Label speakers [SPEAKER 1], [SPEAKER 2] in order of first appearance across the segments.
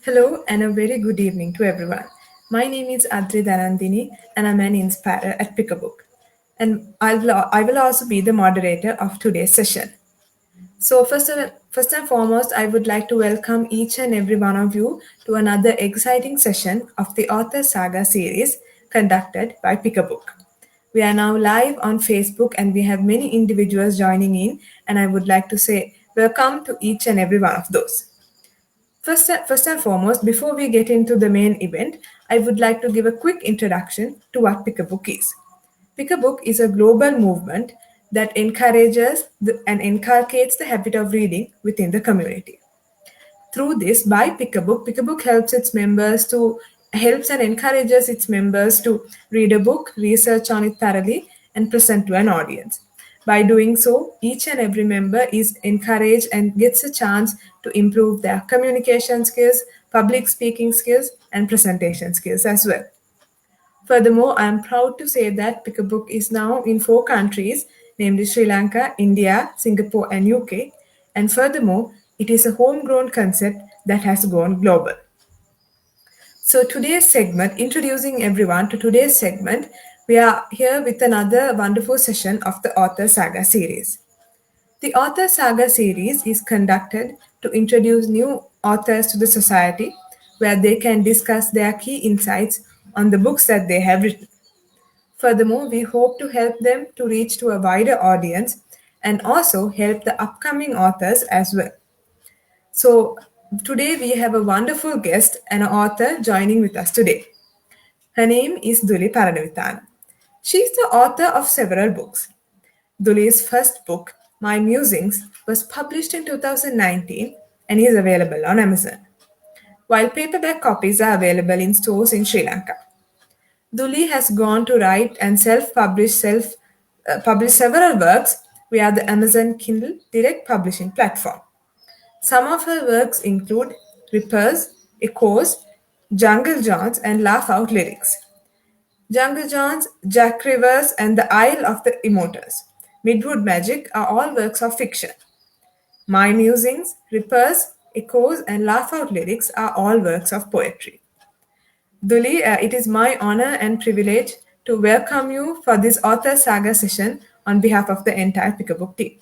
[SPEAKER 1] Hello and a very good evening to everyone. My name is Adri Dhanandini and I'm an inspirer at Pick a Book. And I will also be the moderator of today's session. So, first and foremost, I would like to welcome each and every one of you to another exciting session of the Author Saga series conducted by Pick a Book. We are now live on Facebook and we have many individuals joining in, and I would like to say welcome to each and every one of those. First and foremost, before we get into the main event, I would like to give a quick introduction to what Pick a Book is. Pick a Book is a global movement that encourages and inculcates the habit of reading within the community. Through this, by Pick a Book helps and encourages its members to read a book, research on it thoroughly, and present to an audience. By doing so, each and every member is encouraged and gets a chance to improve their communication skills, public speaking skills, and presentation skills as well. Furthermore, I am proud to say that Pick a Book is now in 4 countries, namely Sri Lanka, India, Singapore, and UK. And furthermore, it is a homegrown concept that has gone global. So, introducing everyone to today's segment, we are here with another wonderful session of the Author Saga series. The Author Saga series is conducted to introduce new authors to the society where they can discuss their key insights on the books that they have written. Furthermore, we hope to help them to reach to a wider audience and also help the upcoming authors as well. So, today we have a wonderful guest and an author joining with us today. Her name is Dulee Paranavitana. She is the author of several books. Dulee's first book, My Musings, was published in 2019 and is available on Amazon, while paperback copies are available in stores in Sri Lanka. Dulee has gone to write and publish several works via the Amazon Kindle direct publishing platform. Some of her works include Rippers, Echoes, Jungle Johns, and Laugh Out Lyrics. Jungle Johns, Jack Rivers, and The Isle of the Immortals, Midwood Magic are all works of fiction. My Musings, Rippers, Echoes, and Laugh Out Lyrics are all works of poetry. Dulee, it is my honor and privilege to welcome you for this author saga session on behalf of the entire Pick a Book team.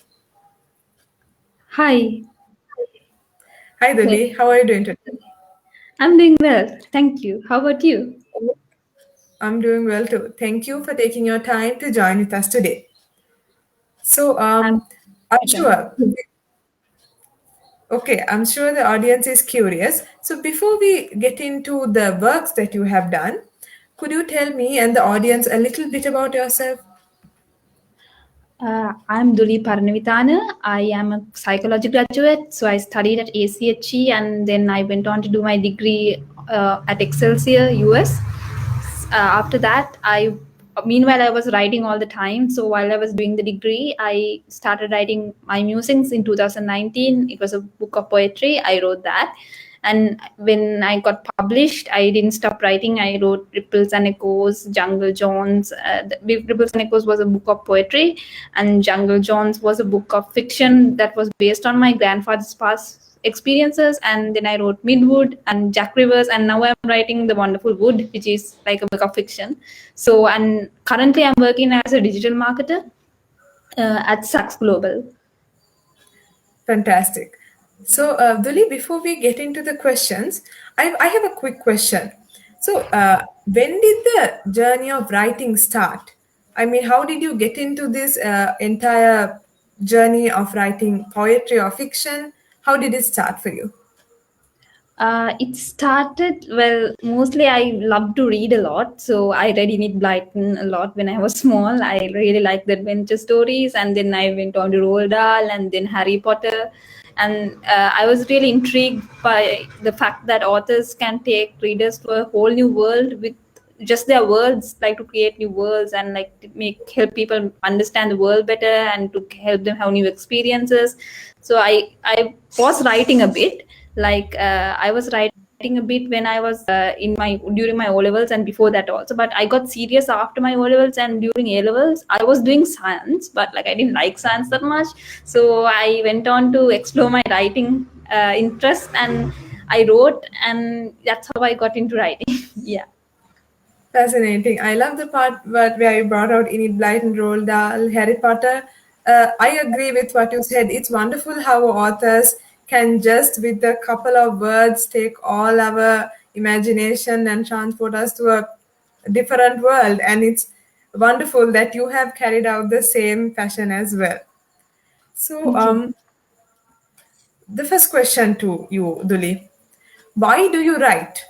[SPEAKER 2] Hi.
[SPEAKER 1] Hi, Dulee. How are you doing today?
[SPEAKER 2] I'm doing well. Thank you. How about you?
[SPEAKER 1] I'm doing well too. Thank you for taking your time to join with us today. So,
[SPEAKER 2] I'm
[SPEAKER 1] I'm sure. Okay, I'm sure the audience is curious. So, before we get into the works that you have done, could you tell me and the audience a little bit about yourself?
[SPEAKER 2] I'm Dulee Paranavitana. I am a psychology graduate. So I studied at ACHE and then I went on to do my degree at Excelsior, US. After that, meanwhile, I was writing all the time. So while I was doing the degree, I started writing My Musings in 2019. It was a book of poetry. I wrote that. And when I got published, I didn't stop writing. I wrote Ripples and Echoes, Jungle Johns. Ripples and Echoes was a book of poetry, and Jungle Johns was a book of fiction that was based on my grandfather's past experiences. And then I wrote Midwood and Jack Rivers, and now I'm writing The Wonderful Wood, which is like a book of fiction. So, and currently I'm working as a digital marketer at Saks Global.
[SPEAKER 1] Fantastic. So, Dulee, before we get into the questions, I have a quick question. So, when did the journey of writing start? I mean, how did you get into this entire journey of writing poetry or fiction? How did it start for you?
[SPEAKER 2] It started, well, mostly I love to read a lot. So I read Enid Blyton a lot when I was small. I really liked the adventure stories. And then I went on to Roald Dahl and then Harry Potter. And I was really intrigued by the fact that authors can take readers to a whole new world with just their words, like to create new worlds and like to help people understand the world better and to help them have new experiences. So I was writing a bit, I was writing a bit when I was during my O levels and before that also. But I got serious after my O levels, and during A levels I was doing science, but like I didn't like science that much. So I went on to explore my writing interest, and I wrote, and that's how I got into writing. Yeah.
[SPEAKER 1] Fascinating. I love the part where you brought out Enid Blyton and Roald Dahl, Harry Potter. I agree with what you said. It's wonderful how authors can just, with a couple of words, take all our imagination and transport us to a different world. And it's wonderful that you have carried out the same passion as well. So,
[SPEAKER 2] Thank you.
[SPEAKER 1] the first question to you, Duli, why do you write?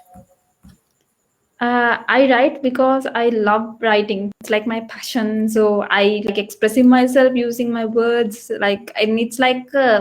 [SPEAKER 2] I write because I love writing. It's like my passion. So I like expressing myself using my words. Like, and it's like a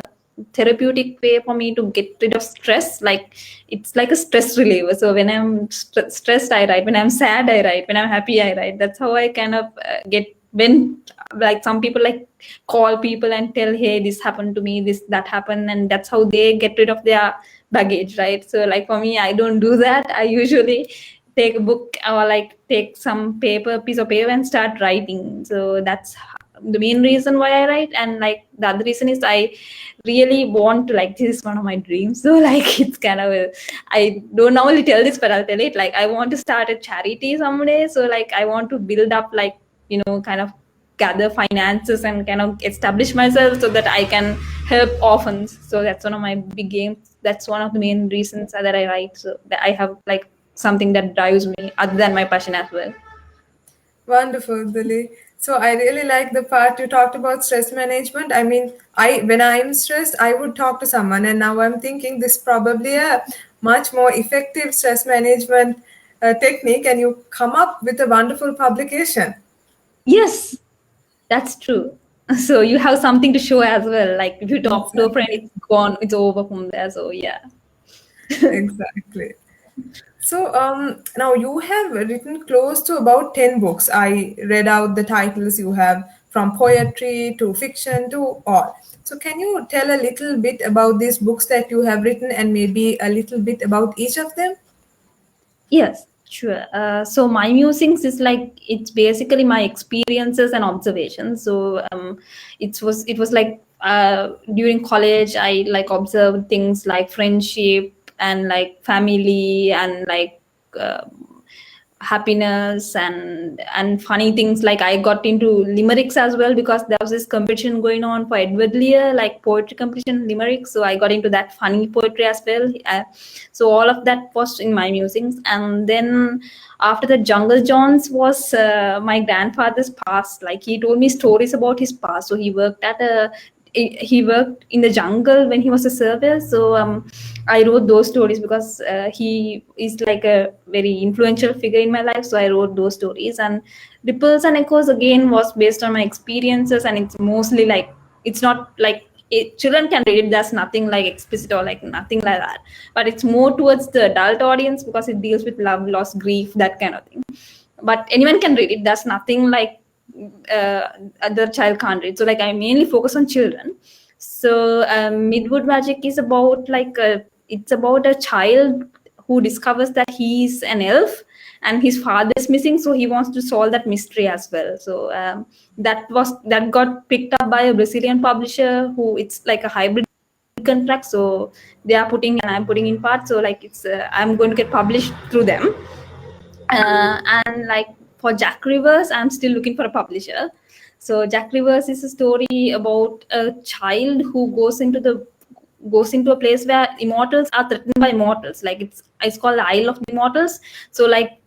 [SPEAKER 2] therapeutic way for me to get rid of stress. Like, it's like a stress reliever. So when I'm stressed, I write. When I'm sad, I write. When I'm happy, I write. That's how I kind of get when like some people like call people and tell, hey, this happened to me, this that happened, and that's how they get rid of their baggage, right? So like for me, I don't do that. I usually take a book or like take some piece of paper and start writing. So that's the main reason why I write. And like the other reason is I really want to, like, this is one of my dreams. So like it's kind of I don't normally tell this, but I'll tell it. Like I want to start a charity someday. So like I want to build up, like, kind of gather finances and kind of establish myself so that I can help orphans. So that's one of my big aims. That's one of the main reasons that I write. So that I have like something that drives me other than my passion as well.
[SPEAKER 1] Wonderful, Dili. So I really like the part you talked about stress management. I mean, I when I'm stressed, I would talk to someone, and now I'm thinking this probably a much more effective stress management technique, and you come up with a wonderful publication.
[SPEAKER 2] Yes, that's true. So you have something to show as well. Like if you talk to a friend,
[SPEAKER 1] Exactly.
[SPEAKER 2] it's gone, it's over from there. So yeah.
[SPEAKER 1] Exactly. So now you have written close to about 10 books. I read out the titles you have, from poetry to fiction to all. So can you tell a little bit about these books that you have written and maybe a little bit about each of them?
[SPEAKER 2] Yes, sure. So my musings is like, it's basically my experiences and observations. So it was like during college I like observed things like friendship and like family and like uh, happiness and funny things. Like I got into limericks as well because there was this competition going on for Edward Lear, like poetry competition limericks. So I got into that funny poetry as well. So all of that was in my musings. And then after the Jungle Johns was my grandfather's past. Like he told me stories about his past. So he worked in the jungle when he was a surveyor. So I wrote those stories because he is like a very influential figure in my life. So I wrote those stories. And Ripples and Echoes again was based on my experiences, and it's mostly like, it's not like children can read it. There's nothing like explicit or like nothing like that, but it's more towards the adult audience because it deals with love, loss, grief, that kind of thing. But anyone can read it. There's nothing like other child can't read. So like I mainly focus on children. So Midwood Magic is about like it's about a child who discovers that he's an elf and his father is missing, so he wants to solve that mystery as well. So that got picked up by a Brazilian publisher who, it's like a hybrid contract. So they are putting and I'm putting in part. So like it's I'm going to get published through them. And like for Jack Rivers, I'm still looking for a publisher. So Jack Rivers is a story about a child who goes into a place where immortals are threatened by mortals. Like it's called the Isle of the Immortals. So like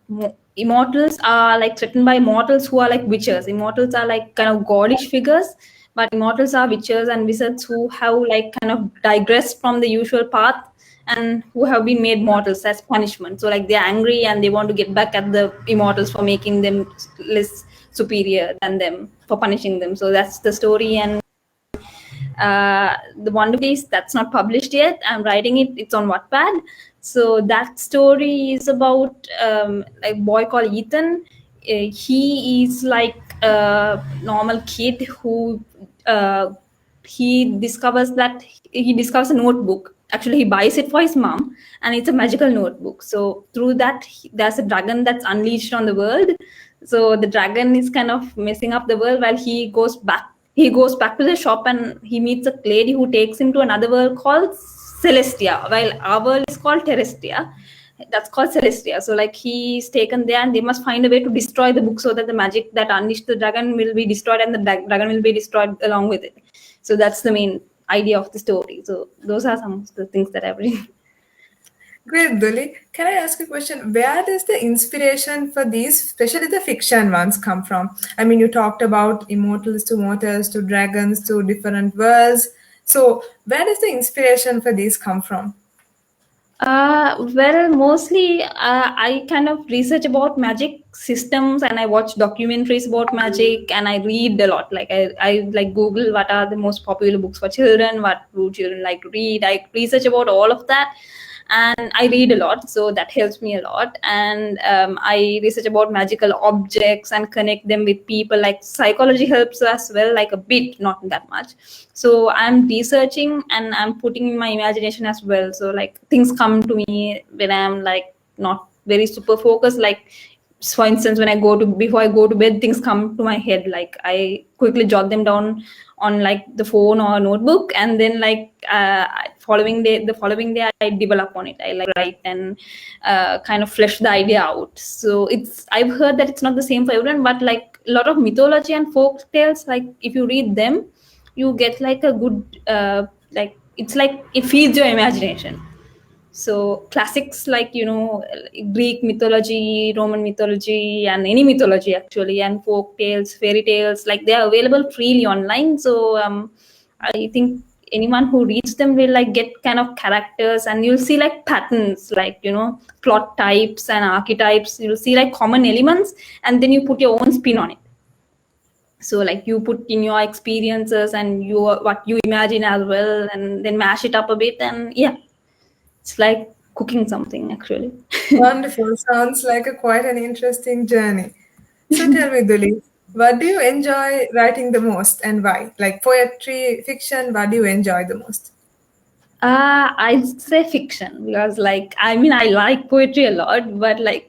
[SPEAKER 2] immortals are like threatened by mortals who are like witches. Immortals are like kind of godish figures, but immortals are witches and wizards who have like kind of digressed from the usual path and who have been made mortals as punishment. So like they're angry and they want to get back at the immortals for making them less superior than them, for punishing them. So that's the story. And the Wonder Beast, that's not published yet. I'm writing it. It's on Wattpad. So that story is about a boy called Ethan. He is like a normal kid who he discovers a notebook. Actually, he buys it for his mom, and it's a magical notebook. So through that, there's a dragon that's unleashed on the world. So the dragon is kind of messing up the world while he goes back to the shop and he meets a lady who takes him to another world called Celestia, while our world is called Terrestia. That's called Celestia. So like he's taken there, and they must find a way to destroy the book so that the magic that unleashed the dragon will be destroyed, and the dragon will be destroyed along with it. So that's the main idea of the story. So those are some of the things that I've read.
[SPEAKER 1] Great, Duli. Can I ask a question? Where does the inspiration for these, especially the fiction ones, come from? I mean, you talked about immortals to mortals to dragons to different worlds. So, where does the inspiration for these come from?
[SPEAKER 2] Well, mostly I kind of research about magic systems, and I watch documentaries about magic, and I read a lot. Like I like Google what are the most popular books for children, what do children like to read. I research about all of that, and I read a lot, so that helps me a lot. And I research about magical objects and connect them with people. Like psychology helps as well, like a bit, not that much. So I'm researching and I'm putting in my imagination as well. So like things come to me when I'm like not very super focused. Like for instance, when I go to before I go to bed, things come to my head. Like I quickly jot them down on like the phone or notebook, and then like the following day I develop on it. I like write and kind of flesh the idea out. So it's I've heard that it's not the same for everyone, but like a lot of mythology and folk tales, like if you read them, you get like a good like it's like it feeds your imagination. So classics like Greek mythology, Roman mythology, and any mythology actually, and folk tales, fairy tales, like they are available freely online. So I think anyone who reads them will like get kind of characters, and you'll see like patterns, like plot types and archetypes. You'll see like common elements, and then you put your own spin on it. So like you put in your experiences and what you imagine as well, and then mash it up a bit, and yeah, it's like cooking something actually.
[SPEAKER 1] Wonderful. Sounds like a quite an interesting journey. So, tell me, Duli, what do you enjoy writing the most and why? Like poetry, fiction, what do you enjoy the most?
[SPEAKER 2] I'd say fiction because, like, I mean, I like poetry a lot, but like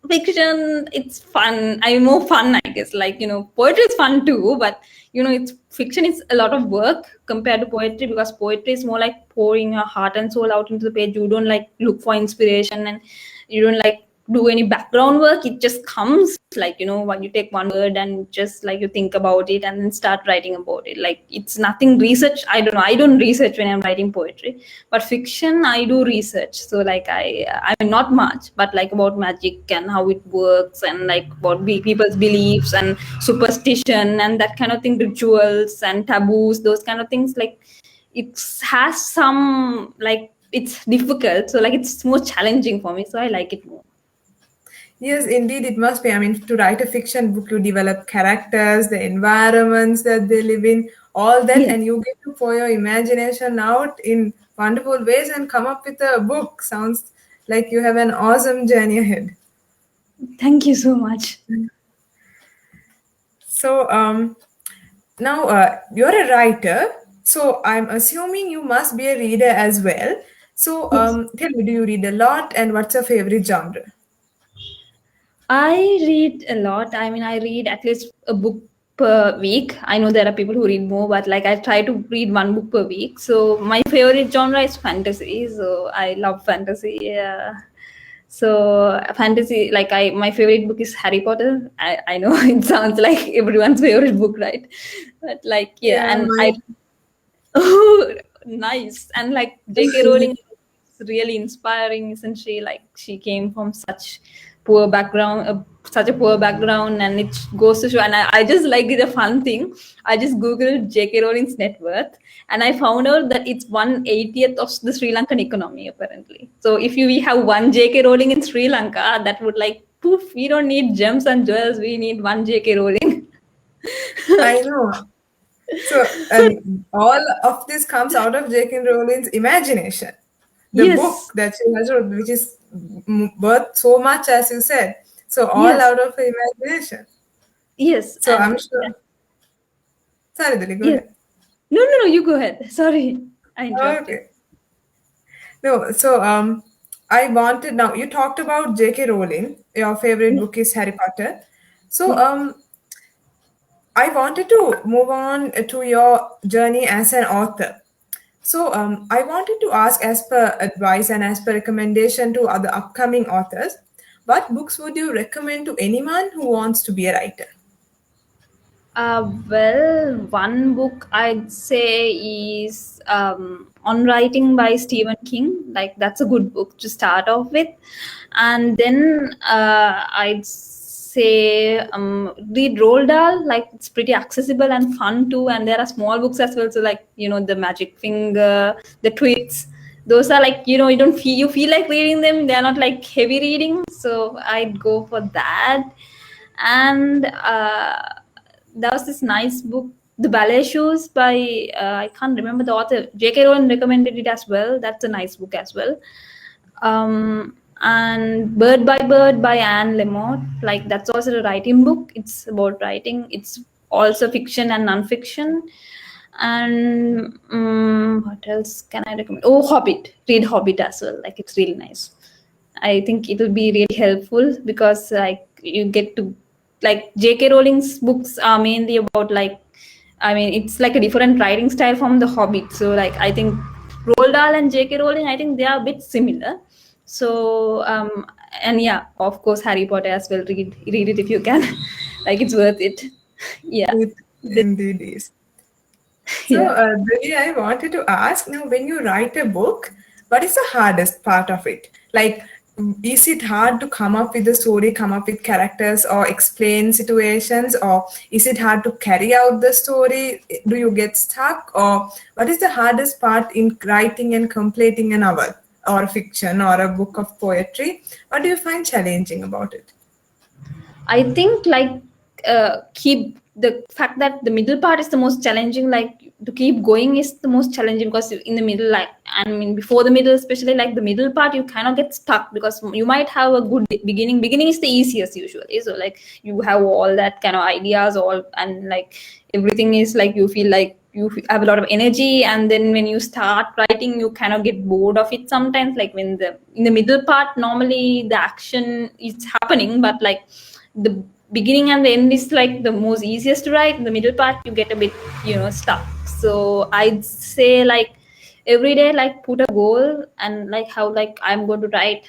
[SPEAKER 2] fiction, it's fun. I'm more fun, I guess. Like, poetry is fun too, but it's fiction is a lot of work compared to poetry, because poetry is more like pouring your heart and soul out into the page. You don't like look for inspiration, and you don't like do any background work. It just comes, like when you take one word and just like you think about it and then start writing about it. Like it's nothing research. I don't know, I don't research when I'm writing poetry, but fiction I do research. So like I mean, not much, but like about magic and how it works, and like about people's beliefs and superstition and that kind of thing, rituals and taboos, those kind of things. Like it has some, like it's difficult, so like it's more challenging for me, so I like it more.
[SPEAKER 1] Yes, indeed, it must be. I mean, to write a fiction book, you develop characters, the environments that they live in, all that,
[SPEAKER 2] Yes.
[SPEAKER 1] and you get to pour your imagination out in wonderful ways and come up with a book. Sounds like you have an awesome journey ahead.
[SPEAKER 2] Thank you so much.
[SPEAKER 1] So, now you're a writer, so I'm assuming you must be a reader as well. So,
[SPEAKER 2] Yes.
[SPEAKER 1] tell me, do you read a lot, and what's your favorite genre?
[SPEAKER 2] I read a lot. I mean, I read at least a book per week. I know there are people who read more, but like I try to read one book per week. So my favorite genre is fantasy. So I love fantasy. Yeah. So fantasy, like my favorite book is Harry Potter. I know it sounds like everyone's favorite book, right? But like yeah,
[SPEAKER 1] Yeah,
[SPEAKER 2] and I
[SPEAKER 1] my
[SPEAKER 2] oh, nice. And like J.K. Rowling is really inspiring, isn't she? Like she came from poor background, such a poor background, and it goes to show. And I just like it, a fun thing. I just googled J.K. Rowling's net worth, and I found out that it's 1/80th of the Sri Lankan economy apparently. So if we have one J.K. Rowling in Sri Lanka, that would like poof. We don't need gems and jewels. We need one J.K. Rowling.
[SPEAKER 1] I know. So, all of this comes out of J.K. Rowling's imagination. The book
[SPEAKER 2] Yes.
[SPEAKER 1] that she has wrote, which is worth so much, as you said. So, all
[SPEAKER 2] Yes.
[SPEAKER 1] out of her imagination.
[SPEAKER 2] Yes.
[SPEAKER 1] So, I'm
[SPEAKER 2] And
[SPEAKER 1] sure. Sorry, Dili, go
[SPEAKER 2] yes.
[SPEAKER 1] ahead.
[SPEAKER 2] No, no, no. You go ahead. Sorry, I interrupted.
[SPEAKER 1] Okay. No, so I wanted now you talked about J.K. Rowling. Your favorite
[SPEAKER 2] Yeah.
[SPEAKER 1] book is Harry Potter. So
[SPEAKER 2] Yeah.
[SPEAKER 1] I wanted to move on to your journey as an author. So, I wanted to ask, as per advice and as per recommendation to other upcoming authors, what books would you recommend to anyone who wants to be a writer?
[SPEAKER 2] Well, one book I'd say is On Writing by Stephen King. Like, that's a good book to start off with. And then I'd say read Roald Dahl. Like, it's pretty accessible and fun too. And there are small books as well. So, like, The Magic Finger, The Twits. Those are like, you don't feel, you feel like reading them. They're not like heavy reading. So, I'd go for that. And there was this nice book, The Ballet Shoes by I can't remember the author. J.K. Rowling recommended it as well. That's a nice book as well. And Bird by Bird by Anne Lamott. Like, that's also a writing book. It's about writing. It's also fiction and non-fiction. And what else can I recommend? Oh, Hobbit. Read Hobbit as well. Like, it's really nice. I think it will be really helpful because like you get to like J.K. Rowling's books are mainly about like it's like a different writing style from The Hobbit. So like I think Roald Dahl and J.K. Rowling, I think they are a bit similar. So and yeah, of course Harry Potter as well. Read it if you can. Like it's worth it. Yeah.
[SPEAKER 1] It indeed is. So,
[SPEAKER 2] Yeah.
[SPEAKER 1] Dulee, I wanted to ask now, when you write a book, what is the hardest part of it? Like, is it hard to come up with a story, come up with characters, or explain situations, or is it hard to carry out the story? Do you get stuck, or what is the hardest part in writing and completing a novel, or a fiction, or a book of poetry? What do you find challenging about it?
[SPEAKER 2] I think like keep the fact that the middle part is the most challenging. Like to keep going is the most challenging because in the middle, like before the middle, especially like the middle part, you cannot get stuck because you might have a good beginning. Beginning is the easiest usually. So like you have all that kind of ideas, all and like everything is like you feel like have a lot of energy, and then when you start writing, you cannot get bored of it sometimes. Like when the in the middle part, normally the action is happening, but like the beginning and the end is like the most easiest to write. In the middle part you get a bit stuck. So I'd say like every day like put a goal and like how like I'm going to write.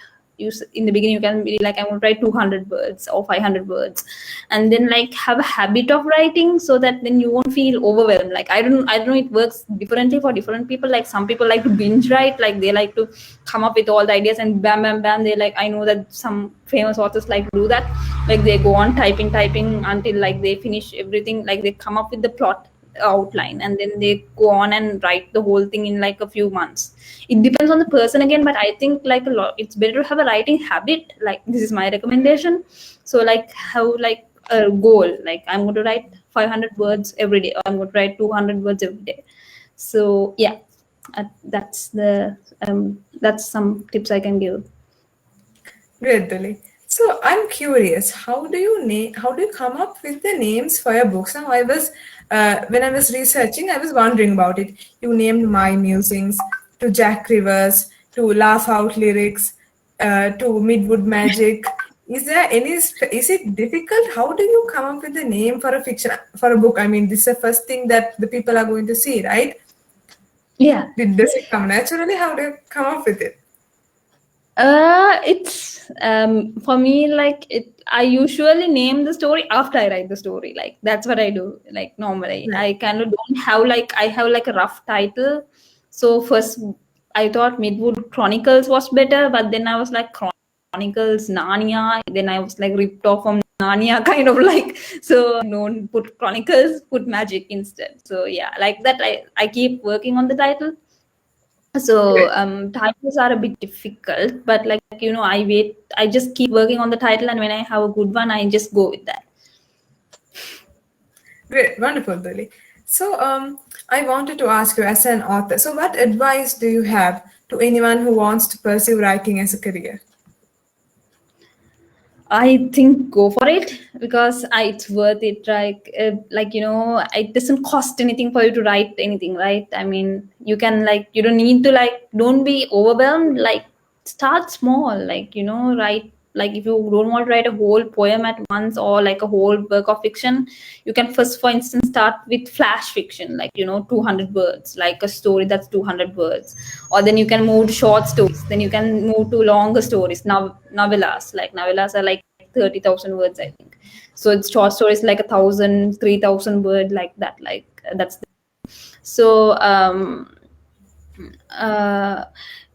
[SPEAKER 2] In the beginning you can be like I'm going to write 200 words or 500 words, and then like have a habit of writing so that then you won't feel overwhelmed. Like I don't know, it works differently for different people. Like some people like to binge write, like they like to come up with all the ideas and bam bam bam, they like I know that some famous authors like to do that. Like they go on typing until like they finish everything, like they come up with the plot outline, and then they go on and write the whole thing in like a few months. It depends on the person again, but I think like a lot it's better to have a writing habit. Like this is my recommendation. So like how like a goal, like I'm going to write 500 words every day, or I'm going to write 200 words every day. So yeah, that's some tips I can give.
[SPEAKER 1] Great, Dulee. So I'm curious, how do you come up with the names for your books? Now, when I was researching, I was wondering about it. You named My Musings, to Jack Rivers, to Laugh Out Lyrics, to Midwood Magic. Is it difficult? How do you come up with the name for a fiction, for a book? I mean, this is the first thing that the people are going to see, right?
[SPEAKER 2] Yeah.
[SPEAKER 1] Does it come naturally? How do you come up with it?
[SPEAKER 2] It's for me like it. I usually name the story after I write the story. Like that's what I do. Like normally,
[SPEAKER 1] Right.
[SPEAKER 2] I kind of don't have like I have like a rough title. So first, I thought Midwood Chronicles was better, but then I was like Chronicles Narnia. Then I was like ripped off from Narnia, kind of like. So don't put Chronicles, put Magic instead. So yeah, like that. I keep working on the title. So
[SPEAKER 1] Great.
[SPEAKER 2] titles are a bit difficult, but like I wait. I just keep working on the title, and when I have a good one, I just go with that.
[SPEAKER 1] Great, wonderful, Dolly. So, I wanted to ask you, as an author, so what advice do you have to anyone who wants to pursue writing as a career?
[SPEAKER 2] I think go for it because it's worth it. Like it doesn't cost anything for you to write anything, right? I mean, you can like you don't need to like don't be overwhelmed. Like start small, like write Like if you don't want to write a whole poem at once or like a whole work of fiction, you can first, for instance, start with flash fiction, like 200 words, like a story that's 200 words. Or then you can move to short stories, then you can move to longer stories. Now novellas, like novellas are like 30,000 words, I think. So it's short stories like 1,000, 3,000 word, like that. Like that's so uh,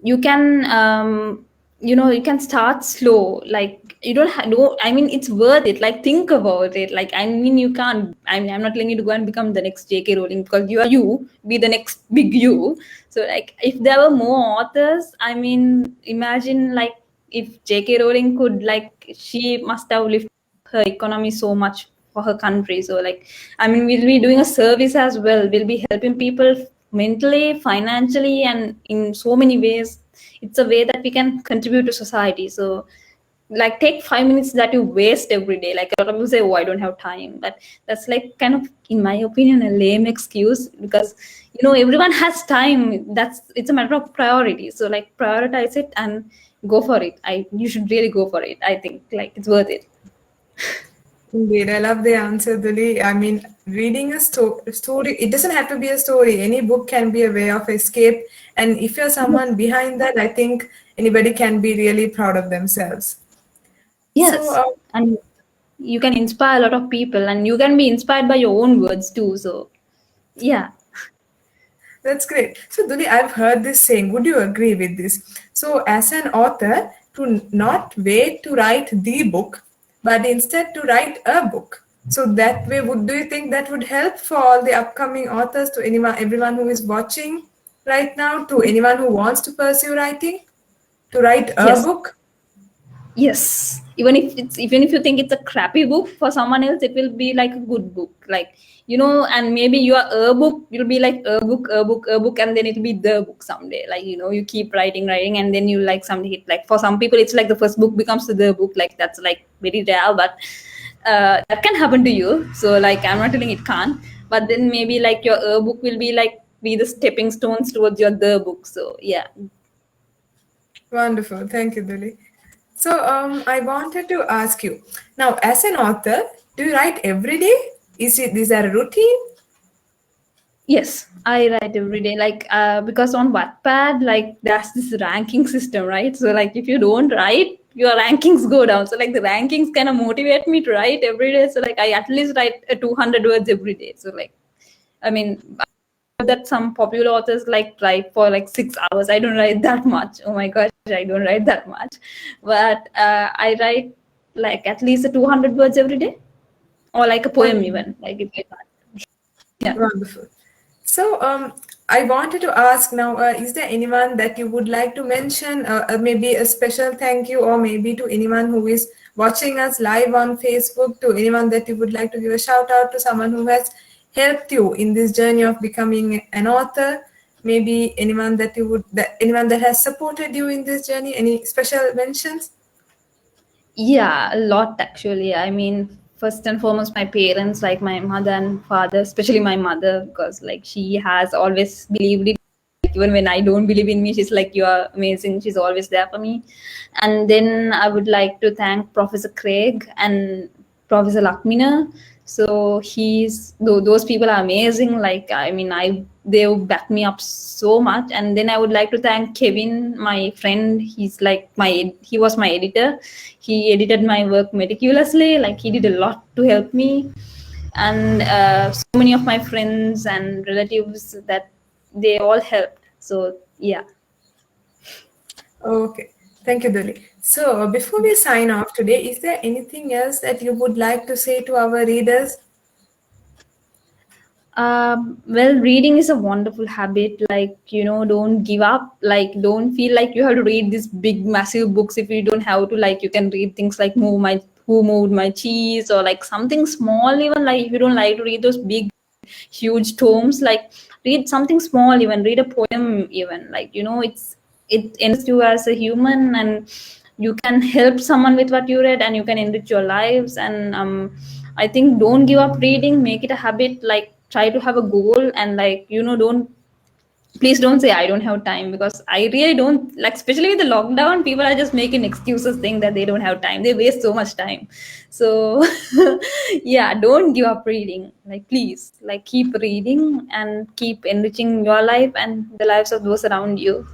[SPEAKER 2] you can you can start slow. Like you don't have no, I mean, it's worth it. Like think about it. Like, I mean, you can't, I mean, I'm not telling you to go and become the next JK Rowling, because you are, you be the next big you. So like if there were more authors, I mean, imagine like if JK Rowling could, like, she must have lifted her economy so much for her country. So like, I mean, we'll be doing a service as well. We'll be helping people mentally, financially, and in so many ways. It's a way that we can contribute to society. So like, take 5 minutes that you waste every day. Like a lot of people say, oh, I don't have time, but that's like kind of, in my opinion, a lame excuse, because everyone has time. It's a matter of priority. So like, prioritize it and go for it. You should really go for it. I think like it's worth it.
[SPEAKER 1] Indeed, I love the answer, Duli. I mean, reading a story, it doesn't have to be a story. Any book can be a way of escape. And if you're someone behind that, I think anybody can be really proud of themselves. So,
[SPEAKER 2] Yes, and you can inspire a lot of people, and you can be inspired by your own words too. So yeah.
[SPEAKER 1] that's great. So, Duli, I've heard this saying. Would you agree with this? So, as an author, to not wait to write the book, but instead to write a book. So that way, do you think that would help for all the upcoming authors, to everyone who is watching right now, to anyone who wants to pursue writing, to write a
[SPEAKER 2] Yes.
[SPEAKER 1] book?
[SPEAKER 2] Yes, even if you think it's a crappy book, for someone else it will be like a good book. Like, and maybe your a book will be like a book, a book, a book, and then it'll be the book someday. Like, you keep writing, and then you like something hit. Like for some people, it's like the first book becomes the book. Like that's like very rare, but that can happen to you. So like, I'm not telling it can't, but then maybe like your a book will be the stepping stones towards your the book. So yeah.
[SPEAKER 1] Wonderful. Thank you, Duli. So, I wanted to ask you now, as an author, do you write every day? Is there a routine?
[SPEAKER 2] Yes, I write every day. Like, because on Wattpad, like, there's this ranking system, right? So, like, if you don't write, your rankings go down. So, like, the rankings kind of motivate me to write every day. So, like, I at least write 200 words every day. So, like, I mean, that some popular authors like write for like 6 hours. I don't write that much. Oh my gosh, I don't write that much. But I write like at least 200 words every day, or like a poem
[SPEAKER 1] Wonderful.
[SPEAKER 2] even. Like, if I can't. Yeah.
[SPEAKER 1] Wonderful. So, I wanted to ask now, is there anyone that you would like to mention, maybe a special thank you, or maybe to anyone who is watching us live on Facebook, to anyone that you would like to give a shout out to, someone who has helped you in this journey of becoming an author, maybe anyone that has supported you in this journey, any special mentions?
[SPEAKER 2] Yeah, a lot actually. I mean, first and foremost, my parents, like my mother and father, especially my mother, because like she has always believed in, like, even when I don't believe in me, she's like, "You are amazing." She's always there for me. And then I would like to thank Professor Craig and Professor Lakmina. So those people are amazing. Like, I mean, they back me up so much. And then I would like to thank Kevin, my friend. He was my editor. He edited my work meticulously. Like, he did a lot to help me. And so many of my friends and relatives, that they all helped. So yeah.
[SPEAKER 1] Okay, thank you, Duli. So, before we sign off today, is there anything else that you would like to say to our readers?
[SPEAKER 2] Well, reading is a wonderful habit. Like, don't give up. Like, don't feel like you have to read these big, massive books if you don't have to. Like, you can read things like Who Moved My Cheese, or like something small, even like if you don't like to read those big, huge tomes, like read something small, even read a poem, even like, it enriches you as a human, and you can help someone with what you read, and you can enrich your lives. And I think don't give up reading, make it a habit. Like, try to have a goal, and like, don't Please don't say I don't have time, because I really don't like, especially with the lockdown, people are just making excuses saying that they don't have time. They waste so much time. So yeah, don't give up reading. Like, please, like, keep reading and keep enriching your life and the lives of those around you.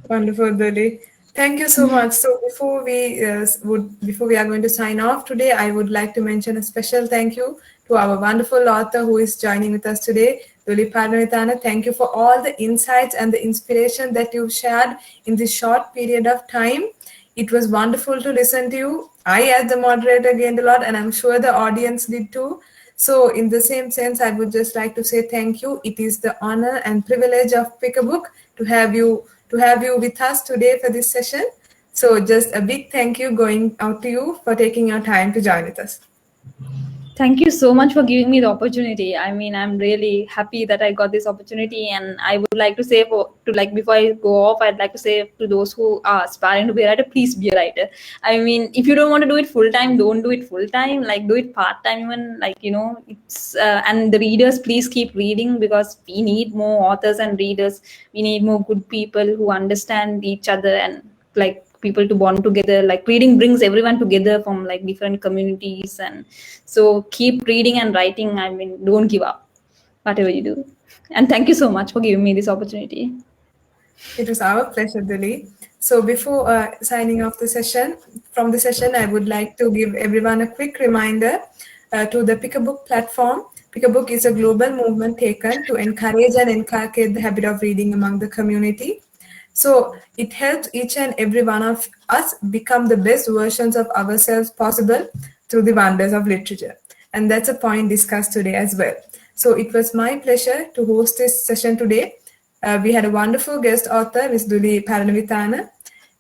[SPEAKER 1] Wonderful, Dulee. Thank you so much. So before we are going to sign off today, I would like to mention a special thank you to our wonderful author who is joining with us today, Dulee Paranavitana. Thank you for all the insights and the inspiration that you've shared in this short period of time. It was wonderful to listen to you. I, as the moderator, gained a lot, and I'm sure the audience did too. So, in the same sense, I would just like to say thank you. It is the honor and privilege of Pick a Book to have you with us today for this session. So, just a big thank you going out to you for taking your time to join with us.
[SPEAKER 2] Thank you so much for giving me the opportunity. I mean, I'm really happy that I got this opportunity, and I would like to say, before I go off, I'd like to say to those who are aspiring to be a writer, please be a writer. I mean, if you don't want to do it full time, don't do it full time. Like, do it part time, even, like, it's and the readers, please keep reading, because we need more authors and readers. We need more good people who understand each other, and like people to bond together. Like, reading brings everyone together from like different communities. And so keep reading and writing. I mean, don't give up, whatever you do. And thank you so much for giving me this opportunity.
[SPEAKER 1] It was our pleasure, Dulee. So before signing off from the session, I would like to give everyone a quick reminder to the Pick a Book platform. Pick a Book is a global movement taken to encourage and inculcate the habit of reading among the community. So it helps each and every one of us become the best versions of ourselves possible through the wonders of literature. And that's a point discussed today as well. So it was my pleasure to host this session today. We had a wonderful guest author, Ms. Dulee Paranavitana,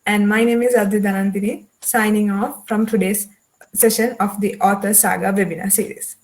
[SPEAKER 1] and my name is Adri Dhanandini, signing off from today's session of the Author Saga webinar series.